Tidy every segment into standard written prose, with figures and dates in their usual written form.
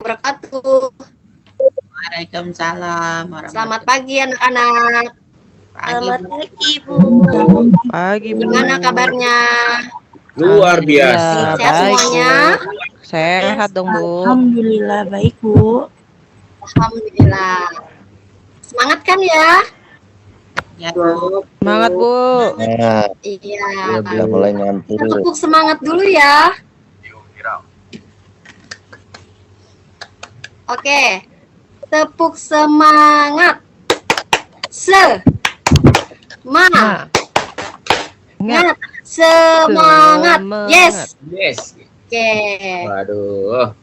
wabarakatuh. Waalaikumsalam. Selamat pagi anak-anak. Selamat pagi, Bu. Pagi, Bu. Gimana kabarnya? Luar biasa. Sehat semuanya? Sehat dong, Bu. Alhamdulillah baik, Bu. Alhamdulillah. Semangat kan ya? Ya, Bu. Semangat, Bu. Nah, Iya. udah mulai ngantuk. Kita tepuk semangat dulu ya. Oke. Tepuk semangat. Semangat. Semangat. Yes. Yes. Oke. Waduh.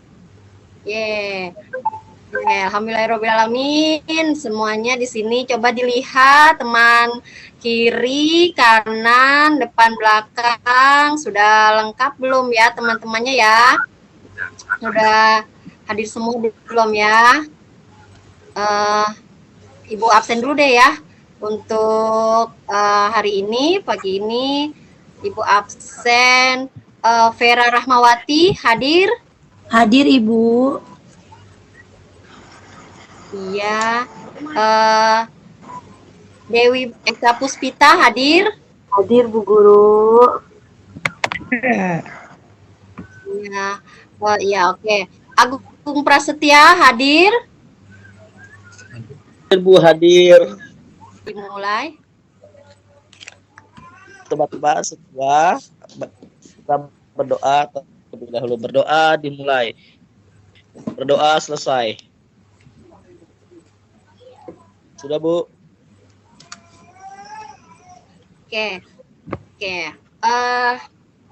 Alhamdulillahirobbilalamin. Semuanya di sini coba dilihat, teman kiri, kanan, depan, belakang sudah lengkap belum ya teman-temannya ya? Sudah hadir semua belum ya? Ibu absen dulu deh ya untuk hari ini, pagi ini. Ibu absen. Vera Rahmawati hadir? Hadir, Ibu. Iya. Dewi Eka Puspita hadir? Hadir, Bu Guru. Iya. Oh iya, oke. Agung Prasetya hadir? Bu hadir. Dimulai. Tebak-tebak semua. Kita berdoa terlebih dahulu. Berdoa dimulai. Berdoa selesai. Sudah, Bu? Oke.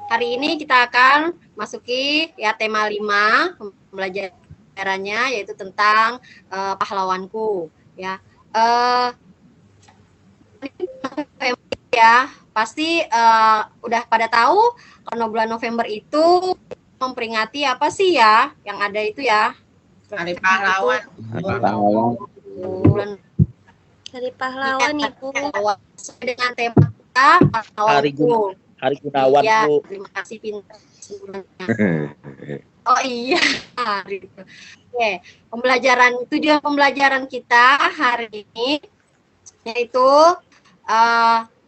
Hari ini kita akan masuki ya tema 5 pembelajarannya, yaitu tentang pahlawanku ya. Ya pasti udah pada tahu kalau bulan November itu memperingati apa sih ya yang ada itu ya, Hari Pahlawan. bulan Hari pahlawan, Ibu. sesuai dengan tema kita pahlawanku. Hari Gunawan, Ya, Bu. terima kasih pintar sebelumnya. Oh iya. Oke, tujuan pembelajaran kita hari ini yaitu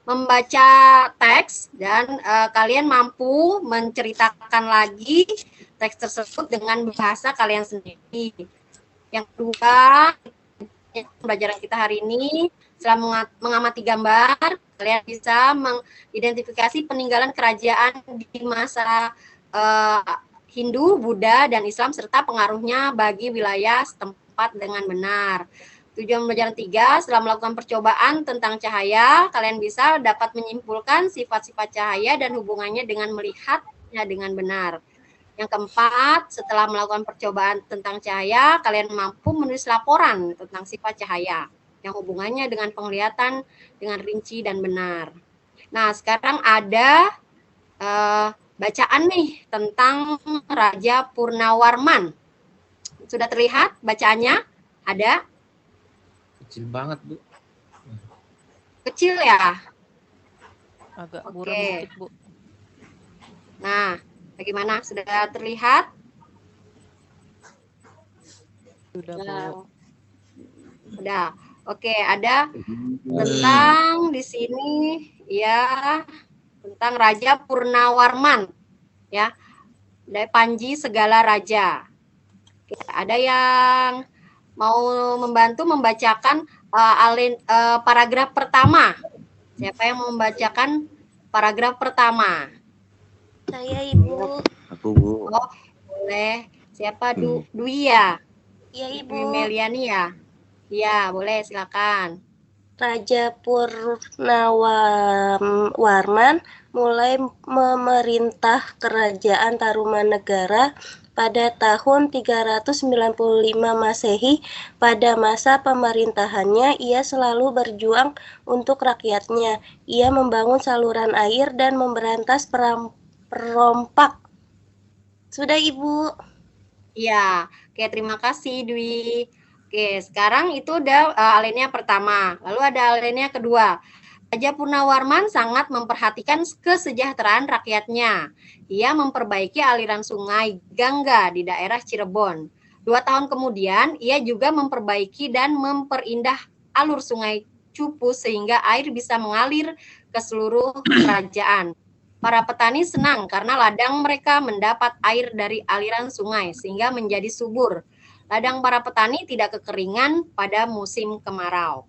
membaca teks dan kalian mampu menceritakan lagi teks tersebut dengan bahasa kalian sendiri. Yang kedua, pembelajaran kita hari ini setelah mengamati gambar, kalian bisa mengidentifikasi peninggalan kerajaan di masa Hindu, Buddha, dan Islam serta pengaruhnya bagi wilayah setempat dengan benar. Tujuan pembelajaran 3, setelah melakukan percobaan tentang cahaya, kalian bisa dapat menyimpulkan sifat-sifat cahaya dan hubungannya dengan melihatnya dengan benar. Yang keempat, setelah melakukan percobaan tentang cahaya, kalian mampu menulis laporan tentang sifat cahaya yang hubungannya dengan penglihatan dengan rinci dan benar. Nah, sekarang ada bacaan nih tentang Raja Purnawarman. Sudah terlihat bacaannya? Ada? Kecil banget, Bu. Kecil ya? Agak Oke. buram dikit, Bu. Nah, bagaimana? Sudah terlihat? Sudah, Bu. Nah, udah. Oke, ada tentang di sini ya tentang Raja Purnawarman ya. Dari Panji segala raja. Oke, ada yang mau membantu membacakan paragraf pertama. Siapa yang mau membacakan paragraf pertama? Saya, Ibu. Aku, Bu. Oh, boleh. Siapa? Dwi ya? Iya, Dwi Ibu. Meliani ya? Iya, boleh, silakan. Raja Purnawarman mulai memerintah kerajaan Tarumanegara pada tahun 395 Masehi. Pada masa pemerintahannya, ia selalu berjuang untuk rakyatnya. Ia membangun saluran air dan memberantas perompak. Sudah, Ibu. Iya, oke, terima kasih Dwi. Oke, sekarang itu udah alinea pertama. Lalu ada alinea kedua. Raja Purnawarman sangat memperhatikan kesejahteraan rakyatnya. Ia memperbaiki aliran sungai Gangga di daerah Cirebon. 2 tahun kemudian, ia juga memperbaiki dan memperindah alur sungai Cupu sehingga air bisa mengalir ke seluruh kerajaan. Para petani senang karena ladang mereka mendapat air dari aliran sungai sehingga menjadi subur. Ladang para petani tidak kekeringan pada musim kemarau.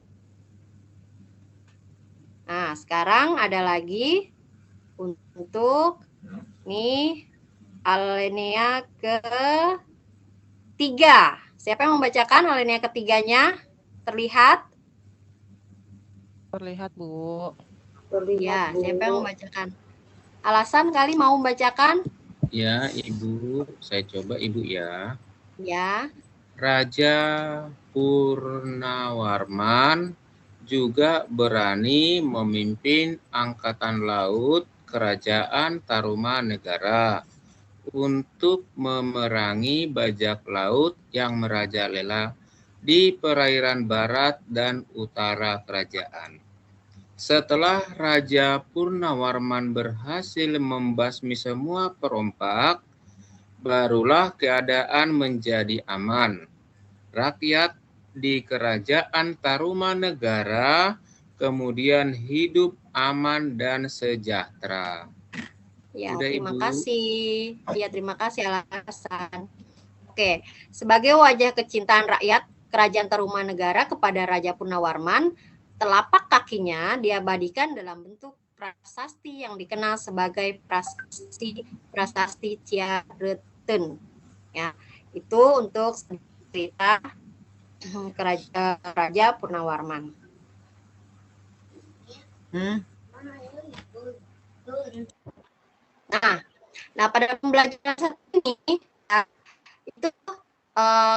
Nah, sekarang ada lagi untuk nih alinea ketiga. Siapa yang membacakan alinea ketiganya? Terlihat? Terlihat, Bu. Ya, siapa yang membacakan? Alasan kali mau membacakan? Ya, Ibu. Saya coba, Ibu ya. Ya. Raja Purnawarman juga berani memimpin angkatan laut Kerajaan Tarumanegara untuk memerangi bajak laut yang merajalela di perairan barat dan utara kerajaan. Setelah Raja Purnawarman berhasil membasmi semua perompak, barulah keadaan menjadi aman. Rakyat di kerajaan Tarumanegara kemudian hidup aman dan sejahtera. Ya, Udah, terima Ibu. kasih. Ya, terima kasih alasan. Oke, sebagai wajah kecintaan rakyat Kerajaan Tarumanegara kepada Raja Purnawarman, telapak kakinya diabadikan dalam bentuk prasasti yang dikenal sebagai prasasti Ciareten. Ya, itu untuk cerita Raja Purnawarman. Nah, pada pembelajaran saat ini itu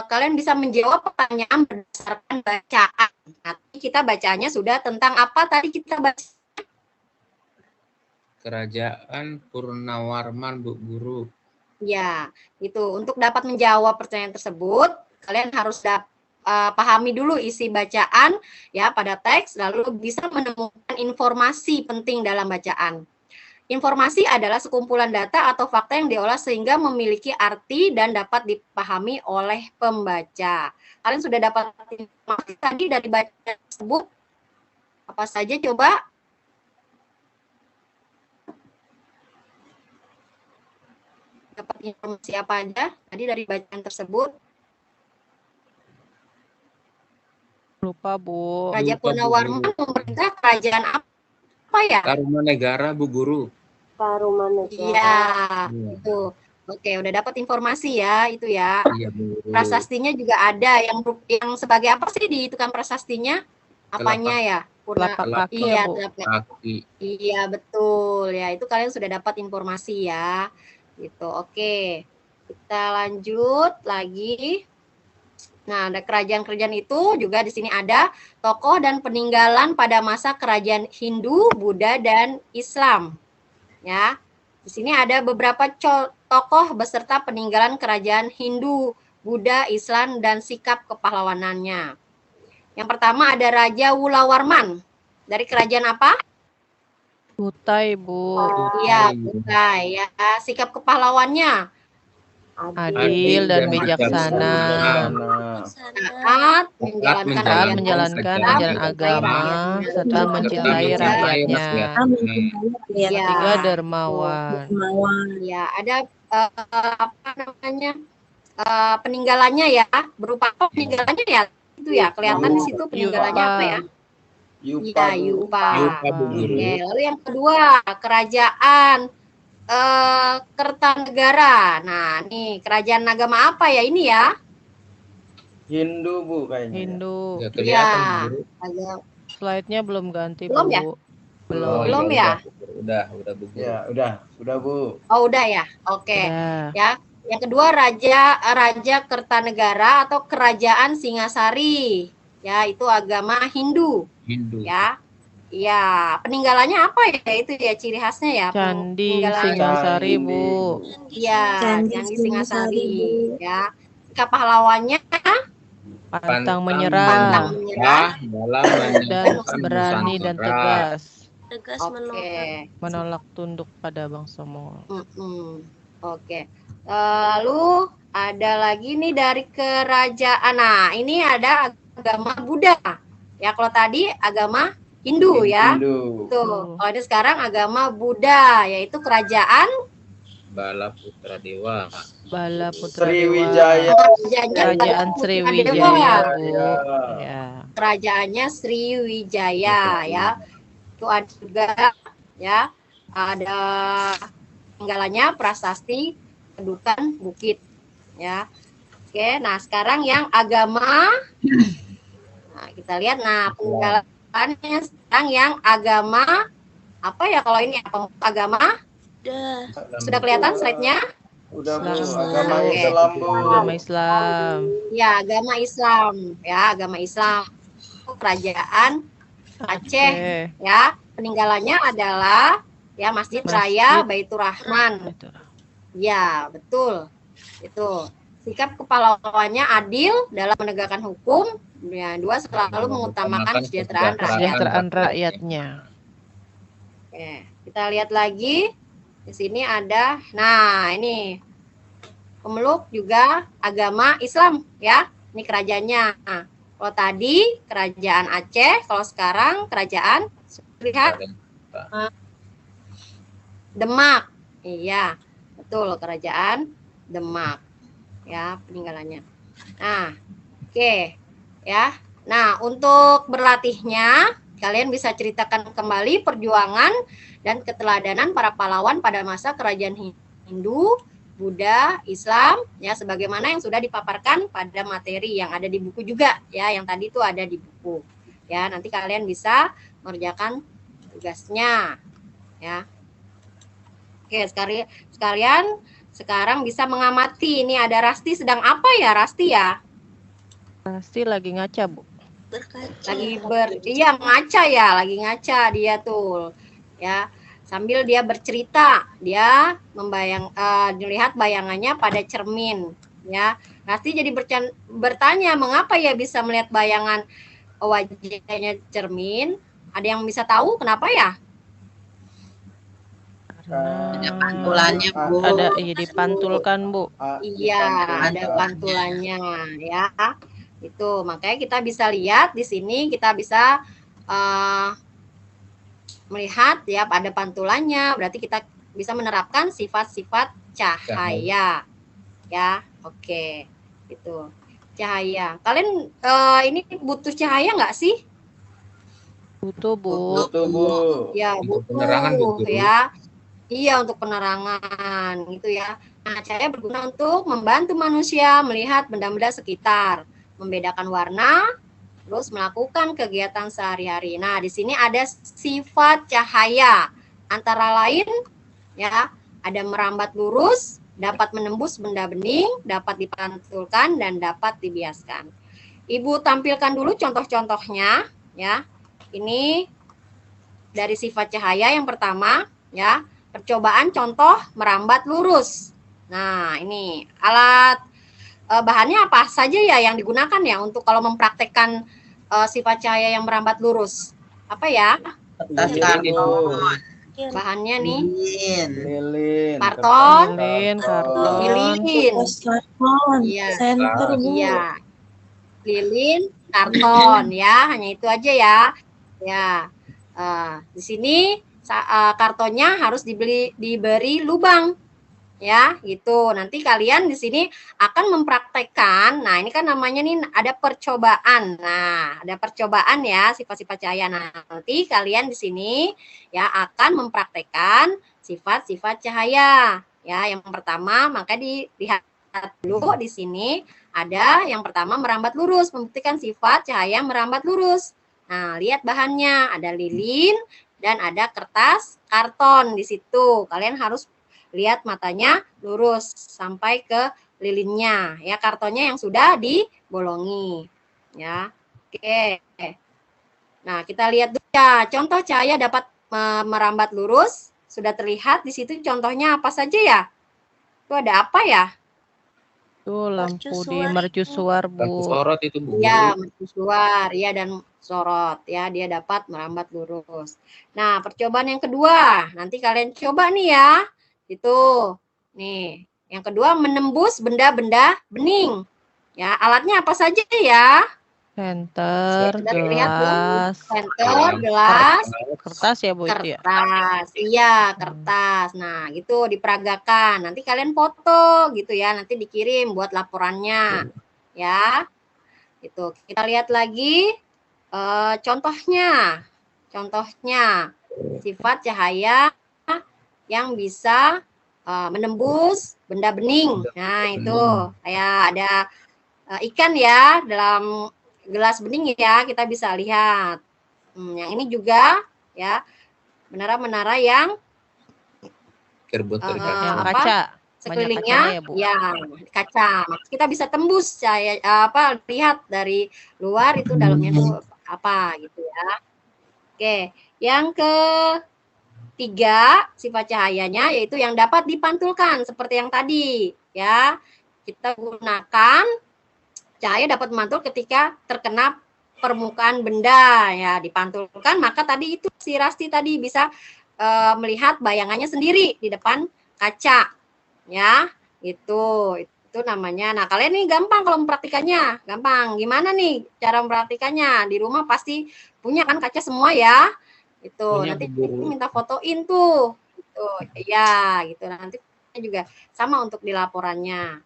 kalian bisa menjawab pertanyaan berdasarkan bacaan. Nanti kita bacanya sudah tentang apa tadi kita baca? Kerajaan Purnawarman, Bu Guru. Ya, itu untuk dapat menjawab pertanyaan tersebut, kalian harus pahami dulu isi bacaan ya pada teks, lalu bisa menemukan informasi penting dalam bacaan. Informasi adalah sekumpulan data atau fakta yang diolah sehingga memiliki arti dan dapat dipahami oleh pembaca. Kalian sudah dapat informasi tadi dari bacaan tersebut? Apa saja coba? Dapat informasi apa aja tadi dari bacaan tersebut? Lupa, Bu. Raja Lupa, Bu Purnawarman Guru. memerintah kerajaan apa ya? Tarumanegara, Bu Guru. Tarumanegara. Iya, itu. Oke, udah dapat informasi ya, itu ya. Iya, Bu Guru. Prasastinya juga ada yang sebagai apa sih dihitungan prasastinya? Apanya ya? Telapak kaki Iya, ya, Bu. telapak Kaki. Iya, betul. Ya, itu kalian sudah dapat informasi ya. Gitu. Oke. Kita lanjut lagi. Nah, ada kerajaan-kerajaan itu juga di sini ada tokoh dan peninggalan pada masa kerajaan Hindu, Buddha, dan Islam. Ya, di sini ada beberapa tokoh beserta peninggalan kerajaan Hindu, Buddha, Islam, dan sikap kepahlawanannya. Yang pertama ada Raja Wulawarman. Dari kerajaan apa? Kutai, Bu. Iya, Kutai. Ya, sikap kepahlawannya Adil dan bijaksana. taat, menjalankan ajaran agama, serta mencintai rakyatnya. Ya. Tiga, dermawan. Ya, ada apa namanya peninggalannya ya, berupa apa peninggalannya ya? Itu ya, kelihatan di situ peninggalannya apa ya? Iya, Yupa. Oke, lalu yang kedua, kerajaan Kertanegara. Nah, nih kerajaan agama apa ya ini ya? Hindu, Bu, kayaknya. Hindu. Nggak kelihatan, Ya. Bu Guru. Slide-nya belum ganti, Belum Bu. ya? Belum. Belum ya? Udah, Bu Guru. Ya, udah, Bu. Oh, udah ya. Oke. Udah. Ya. Yang kedua Raja Kertanegara atau Kerajaan Singasari. Ya, itu agama Hindu. Hindu. Ya. Iya, peninggalannya apa ya? Itu ya ciri khasnya ya. Candi peninggalan- Singasari, Bu. Iya, Candi Singasari. Ya. Sikap pahlawannya Pantang Pantang menyerah menyerah. Dalam dan menegakkan berani dan Nusantara. tegas Tegas Oke. menolak. menolak tunduk pada bangsa Mongol. Oke. Lalu Ada lagi nih dari kerajaan. Nah, ini ada agama Buddha. Ya, kalau tadi agama Hindu ya. Hindu. Tuh, kalau ini sekarang agama Buddha, yaitu kerajaan Bala Putra Dewa. Bala Putra Dewa. Sriwijaya. Kerajaan Sriwijaya, Dewa. Bu. Ya. Kerajaannya Sriwijaya ya. Itu ada juga ya, ada tinggalannya prasasti kedudukan bukit ya. Oke, nah sekarang yang agama, nah kita lihat, nah peninggalannya sekarang yang agama apa ya, kalau ini apa agama? Sudah kelihatan slide-nya? Udah Bu, Islam. agama Oke. Islam Bu. Agama Islam. Ya, agama Islam ya, agama Islam. Itu kerajaan Aceh ya. Peninggalannya adalah ya Masjid Raya Baitur Rahman. Ya, betul. Itu. Sikap kepahlawannya adil dalam menegakkan hukum. Ya, dua, selalu mengutamakan kesejahteraan rakyatnya. Oke, kita lihat lagi. Di sini ada, nah ini pemeluk juga agama Islam ya. Ini kerajaannya. Nah, kalau tadi kerajaan Aceh, kalau sekarang kerajaan lihat Demak. Iya, betul, kerajaan Demak. Ya, peninggalannya. Nah, oke. Ya. Nah, untuk berlatihnya, kalian bisa ceritakan kembali perjuangan dan keteladanan para pahlawan pada masa kerajaan Hindu, Buddha, Islam, ya sebagaimana yang sudah dipaparkan pada materi yang ada di buku juga, ya yang tadi itu ada di buku. Ya, nanti kalian bisa mengerjakan tugasnya, ya. Oke, sekalian sekarang bisa mengamati. Ini ada Rasti sedang apa ya, Rasti ya? Rasti lagi ngaca, Bu. Iya ngaca ya, lagi ngaca dia tuh. Ya, sambil dia bercerita, dia melihat bayangannya pada cermin, ya. Rasti jadi bertanya, mengapa ya bisa melihat bayangan wajahnya cermin? Ada yang bisa tahu kenapa ya? Ada pantulannya, Bu. Ada dipantulkan, Bu. Iya, ada pantulannya, ya. Itu makanya kita bisa lihat di sini, kita bisa melihat ya pada pantulannya, berarti kita bisa menerapkan sifat-sifat cahaya. Ya, oke. Itu cahaya. Kalian ini butuh cahaya nggak sih? Butuh, Bu. Butuh Bu. Ya, Untuk butuh penerangan, Bu. ya. Iya, untuk penerangan gitu ya. Nah, cahaya berguna untuk membantu manusia melihat benda-benda sekitar, membedakan warna, terus melakukan kegiatan sehari-hari. Nah, di sini ada sifat cahaya. Antara lain ya, ada merambat lurus, dapat menembus benda bening, dapat dipantulkan dan dapat dibiaskan. Ibu tampilkan dulu contoh-contohnya ya. Ini dari sifat cahaya yang pertama ya, percobaan contoh merambat lurus. Nah, ini alat bahannya apa saja ya yang digunakan ya untuk kalau mempraktekkan sifat cahaya yang merambat lurus? Apa ya? Kertas karton. Bahannya nih. Lilin. Karton. Lilin, karton. Lilin. Karton. Iya. Senter, Bu. Iya. Lilin, karton ya, hanya itu aja ya. Ya. Di sini kartonnya harus diberi lubang. Ya, gitu. Nanti kalian di sini akan mempraktekkan. Nah, ini kan namanya nih ada percobaan. Nah, ada percobaan ya sifat-sifat cahaya. Nah, nanti kalian di sini ya akan mempraktekkan sifat-sifat cahaya. Ya, yang pertama maka dilihat dulu di sini ada yang pertama merambat lurus, membuktikan sifat cahaya merambat lurus. Nah, lihat bahannya, ada lilin dan ada kertas karton di situ. Kalian harus lihat matanya lurus sampai ke lilinnya ya, kartonnya yang sudah dibolongi ya. Oke, nah kita lihat dulu ya, contoh cahaya dapat merambat lurus sudah terlihat di situ. Contohnya apa saja ya? Itu ada apa ya? Tuh lampu di mercusuar, Bu. Lampu sorot itu, Bu. Ya, mercusuar ya, dan sorot ya, dia dapat merambat lurus. Nah, percobaan yang kedua nanti kalian coba nih ya. Itu nih Yang kedua, menembus benda-benda bening. Ya, alatnya apa saja ya? Senter, Sudah terlihat belum? gelas, Senter, gelas, kertas ya Bu itu ya? kertas. Iya, kertas. Nah, gitu diperagakan. Nanti kalian foto gitu ya, nanti dikirim buat laporannya. Ya. Itu. Kita lihat lagi contohnya. Contohnya sifat cahaya yang bisa menembus benda bening. Nah, itu kayak ada ikan ya dalam gelas bening ya, kita bisa lihat. Yang ini juga ya menara-menara yang yang kaca. sekelilingnya ya, Bu. ya kaca. Kita bisa tembus cahaya lihat dari luar itu dalamnya itu apa gitu ya. Oke, yang ketiga sifat cahayanya yaitu yang dapat dipantulkan seperti yang tadi ya. Kita gunakan cahaya dapat memantul ketika terkena permukaan benda ya, dipantulkan, maka tadi itu si Rasti tadi bisa melihat bayangannya sendiri di depan kaca ya. Itu namanya. Nah, kalian nih gampang kalau mempraktikannya. Gampang. Gimana nih cara mempraktikannya? Di rumah pasti punya kan kaca semua ya. Itu nanti minta fotoin tuh. Gitu. Ya, gitu. Nanti juga sama untuk di laporannya.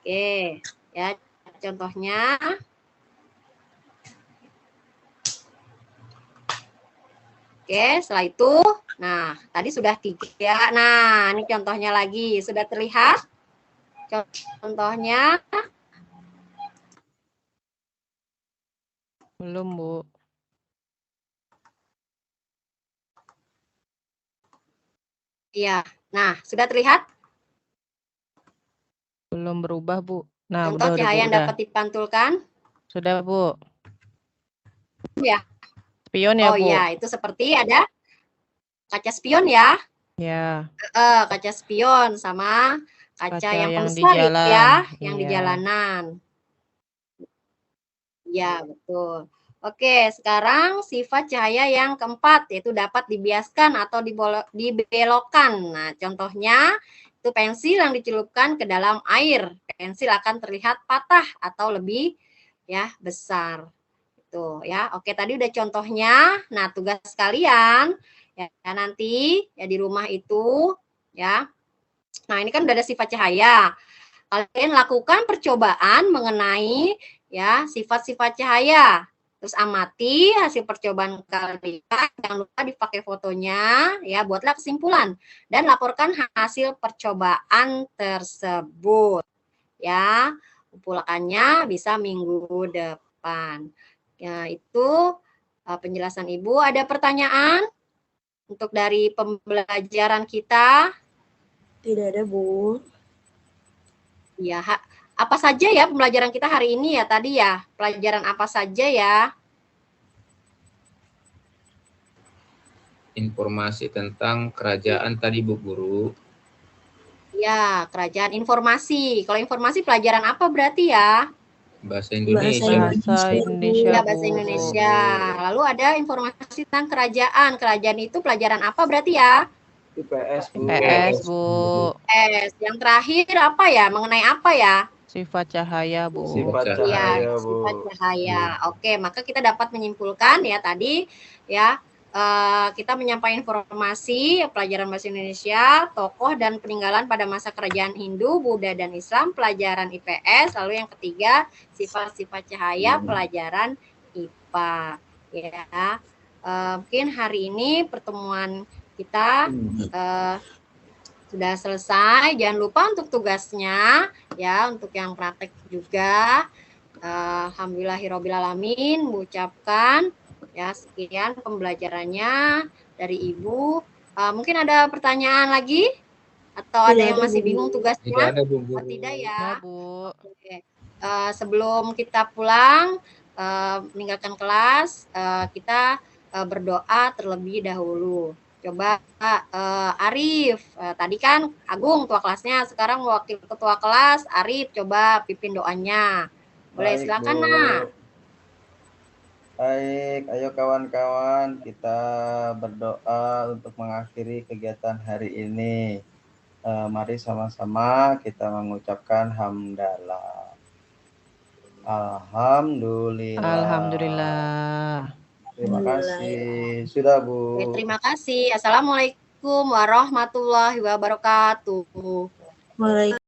Oke, ya contohnya. Oke, setelah itu, nah tadi sudah 3. Nah, ini contohnya lagi. Sudah terlihat? Contohnya. Belum, Bu. Iya. Nah, sudah terlihat? Belum berubah, Bu. Nah, Contoh cahaya yang dapat dipantulkan. Sudah, Bu. Ya. Spion ya, Bu? Oh iya, itu seperti ada kaca spion ya. Ya. Kaca spion sama kaca yang di pembesar jalan. ya, yang di jalanan. Ya, betul. Oke, sekarang sifat cahaya yang keempat, yaitu dapat dibiaskan atau dibelokkan. Nah, contohnya itu pensil yang dicelupkan ke dalam air. Pensil akan terlihat patah atau lebih ya besar. Itu ya. Oke, tadi udah contohnya. Nah, tugas kalian ya nanti ya di rumah itu ya. Nah, ini kan udah ada sifat cahaya. Kalian lakukan percobaan mengenai ya sifat-sifat cahaya. Terus amati hasil percobaan kalian, jangan lupa dipakai fotonya ya, buatlah kesimpulan dan laporkan hasil percobaan tersebut. Ya, kumpulannya bisa minggu depan. Ya, itu penjelasan Ibu. Ada pertanyaan untuk dari pembelajaran kita? Tidak ada, Bu. Ya, apa saja ya pembelajaran kita hari ini ya tadi ya? Pelajaran apa saja ya? Informasi tentang kerajaan tadi Bu Guru. Ya, kerajaan informasi. Kalau informasi pelajaran apa berarti ya? Bahasa Indonesia. Bahasa Indonesia, Ya, bahasa Bu. Indonesia. Lalu ada informasi tentang kerajaan. Kerajaan itu pelajaran apa berarti ya? IPS, Bu. IPS, Bu. Yang terakhir apa ya? Mengenai apa ya? Sifat cahaya, Bu. Sifat Iya, cahaya, Bu. sifat cahaya. Oke, maka kita dapat menyimpulkan ya tadi ya kita menyampaikan informasi pelajaran bahasa Indonesia, tokoh dan peninggalan pada masa kerajaan Hindu, Buddha dan Islam, pelajaran IPS, lalu yang ketiga sifat-sifat cahaya, pelajaran IPA. Ya, mungkin hari ini pertemuan kita sudah selesai. Jangan lupa untuk tugasnya ya, untuk yang praktek juga. Alhamdulillahirobbilalamin, mengucapkan ya sekian pembelajarannya dari Ibu. Mungkin ada pertanyaan lagi atau ada yang masih bingung tugasnya? Tidak ada, Bu Guru. Tidak ya. Ya, Bu. Oke. Sebelum kita pulang meninggalkan kelas, kita berdoa terlebih dahulu. Coba Arif, tadi kan Agung ketua kelasnya, sekarang wakil ketua kelas Arif, coba pimpin doanya. Boleh, silakan Nak. Baik, ayo kawan-kawan kita berdoa untuk mengakhiri kegiatan hari ini. Mari sama-sama kita mengucapkan hamdalah. Alhamdulillah. Alhamdulillah. Terima kasih. Sudah, Bu. Oke, terima kasih. Assalamualaikum warahmatullahi wabarakatuh. Waalaikumsalam.